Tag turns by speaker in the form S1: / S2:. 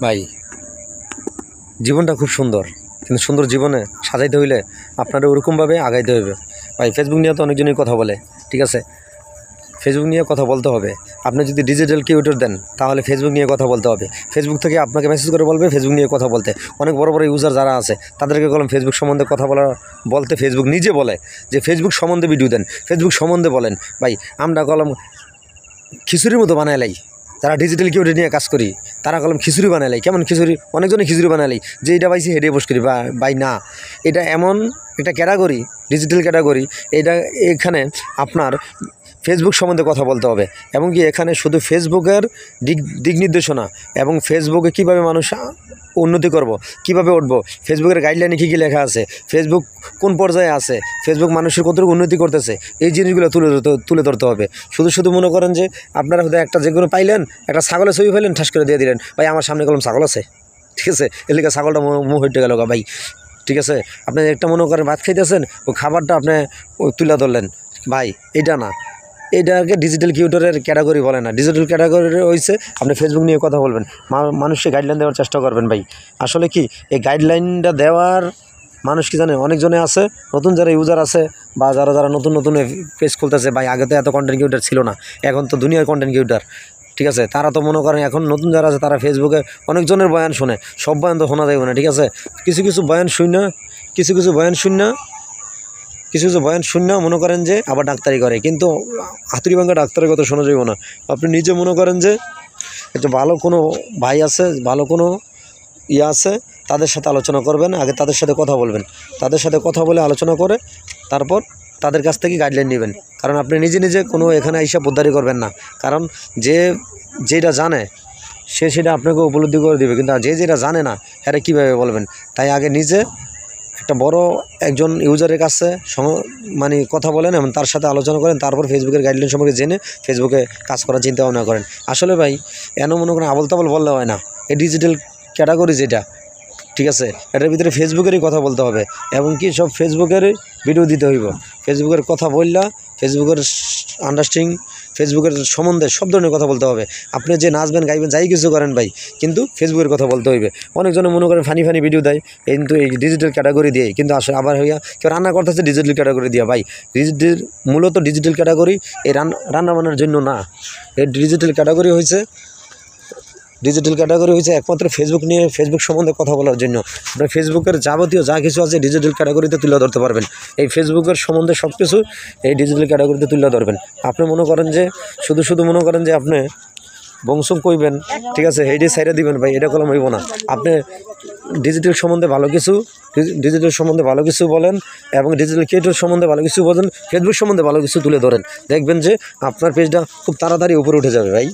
S1: ভাই জীবনটা খুব সুন্দর, কিন্তু সুন্দর জীবনে সাজাইতে হইলে আপনারা ওরকমভাবে আগাইতে হবে। ভাই ফেসবুক নিয়ে তো অনেকজনই কথা বলে, ঠিক আছে, ফেসবুক নিয়ে কথা বলতে হবে। আপনি যদি ডিজিটাল কিউটার দেন তাহলে ফেসবুক নিয়ে কথা বলতে হবে। ফেসবুক থেকে আপনাকে মেসেজ করে বলবে ফেসবুক নিয়ে কথা বলতে। অনেক বড় বড় ইউজার যারা আছে তাদেরকে বললাম ফেসবুক সম্বন্ধে কথা বলতে ফেসবুক নিজে বলে যে ফেসবুক সম্বন্ধে ভিডিও দেন, ফেসবুক সম্বন্ধে বলেন। ভাই আমরা কলম খিচুড়ির মতো বানাইলাই, যারা ডিজিটাল কিউটার নিয়ে কাজ করি তারা কলম খিচুড়ি বানাইলাই। কেমন খিচুড়ি? অনেকজনে খিচুড়ি বানাইলাই, যে এটা পাইছি হেঁটে বস করি। ভাই না, এটা এমন একটা ক্যাটাগরি, ডিজিটাল ক্যাটাগরি। এখানে আপনার ফেসবুক সম্বন্ধে কথা বলতে হবে, এবং কি এখানে শুধু ফেসবুকের দিক নির্দেশনা এবং ফেসবুকে কীভাবে মানুষ উন্নতি করব, কিভাবে উঠবো, ফেসবুকের গাইডলাইনে কী কী লেখা আছে, ফেসবুক কোন পর্যায়ে আছে, ফেসবুক মানুষের কতটুকু উন্নতি করতেছে, এই জিনিসগুলো তুলে ধরতে হবে। শুধু মনে করেন যে আপনারা হয়তো একটা যে কোনো পাইলেন, একটা ছাগলের ছবি পাইলেন, ঠাস করে দিয়ে দিলেন, ভাই আমার সামনে কলম ছাগল আছে, ঠিক আছে, এলাকা ছাগলটা মুখ হইতে গেল ভাই, ঠিক আছে। আপনি একটা মনে করেন ভাত খাইতেছেন, ও খাবারটা আপনি তুলে ধরলেন, ভাই এটা না, এটাকে ডিজিটাল কিউটারের ক্যাটাগরি বলে না। ডিজিটাল ক্যাটাগরি হয়েছে আপনি ফেসবুক নিয়ে কথা বলবেন, মানুষকে গাইডলাইন দেওয়ার চেষ্টা করবেন। ভাই আসলে কি এই গাইডলাইনটা দেওয়ার মানুষ কি জানে, অনেকজনে আছে নতুন যারা ইউজার আছে বা যারা নতুন পেজ খুলতেছে, ভাই আগে তো এত কন্টেন্ট কিউটার ছিল না, এখন তো দুনিয়ার কন্টেন্ট কিউটার, ঠিক আছে। তারা তো মনে করেন এখন নতুন যারা আছে তারা ফেসবুকে অনেকজনের বয়ান শোনে, সব বয়ান তো শোনা যাবে না, ঠিক আছে। কিছু বয়ান শূন্য মনে করেন যে আবার ডাক্তারি করে, কিন্তু হাতুড়ি ভাঙ্গা ডাক্তারের কথা শোনা যাবে না। আপনি নিজে মনে করেন যে একটা ভালো কোনো ভাই আছে, ভালো কোনো আছে, তাদের সাথে আলোচনা করবেন, আগে তাদের সাথে কথা বলবেন, তাদের সাথে কথা বলে আলোচনা করে তারপর তাদের কাছ থেকে গাইডলাইন নেবেন। কারণ আপনি নিজে কোনো এখানে হিসাব উদ্ধারি করবেন না, কারণ যেটা জানে সেটা আপনাকে উপলব্ধি করে দেবে, কিন্তু যেটা জানে না এটা কীভাবে বলবেন। তাই আগে নিজে একটা বড় একজন ইউজারের কাছে মানে কথা বলেন এবং তার সাথে আলোচনা করেন, তারপর ফেসবুকের গাইডলাইন সম্পর্কে জেনে ফেসবুকে কাজ করার চিন্তা ভাবনা করেন। আসলে ভাই মনে করেন আবল তাবল বললে হয় না, এই ডিজিটাল ক্যাটাগরি যেটা, ঠিক আছে, এটার ভিতরে ফেসবুকেরই কথা বলতে হবে, এবং কি সব ফেসবুকেরই ভিডিও দিতে হইব। ফেসবুকের কথা বললা, ফেসবুকের আন্ডারস্ট্যান্ডিং, ফেসবুকের সম্বন্ধে সব ধরনের কথা বলতে হবে। আপনি যে নাচবেন গাইবেন যাই কিছু করেন ভাই, কিন্তু ফেসবুকের কথা বলতে হইবে। অনেকজনে মনে করেন ফানি ভিডিও দেয় কিন্তু এই ডিজিটাল ক্যাটাগরি দিয়ে, কিন্তু আসলে আবার হইয়া কেউ রান্না করতেছে ডিজিটাল ক্যাটাগরি দিয়ে। ভাই মূলত ডিজিটাল ক্যাটাগরি এই রান্না বান্নার জন্য না, এই ডিজিটাল ক্যাটাগরি হয়েছে একমাত্র ফেসবুক সম্বন্ধে কথা বলার জন্য। আপনি ফেসবুকের যাবতীয় যা কিছু আছে ডিজিটাল ক্যাটাগরিতে তুলে ধরতে পারবেন। এই ফেসবুকের সম্বন্ধে সব কিছু এই ডিজিটাল ক্যাটাগরিতে তুলে ধরবেন। আপনি মনে করেন যে শুধু মনে করেন যে আপনি বংশ কইবেন, ঠিক আছে, এইটি সাইডে দিবেন, ভাই এটা কলম হইব না। আপনি ডিজিটাল সম্বন্ধে ভালো কিছু বলেন, এবং ডিজিটাল ক্রিয়েটর সম্বন্ধে ভালো কিছু বলেন, ফেসবুক সম্বন্ধে ভালো কিছু তুলে ধরেন, দেখবেন যে আপনার পেজটা খুব তাড়াতাড়ি উপরে উঠে যাবে ভাই।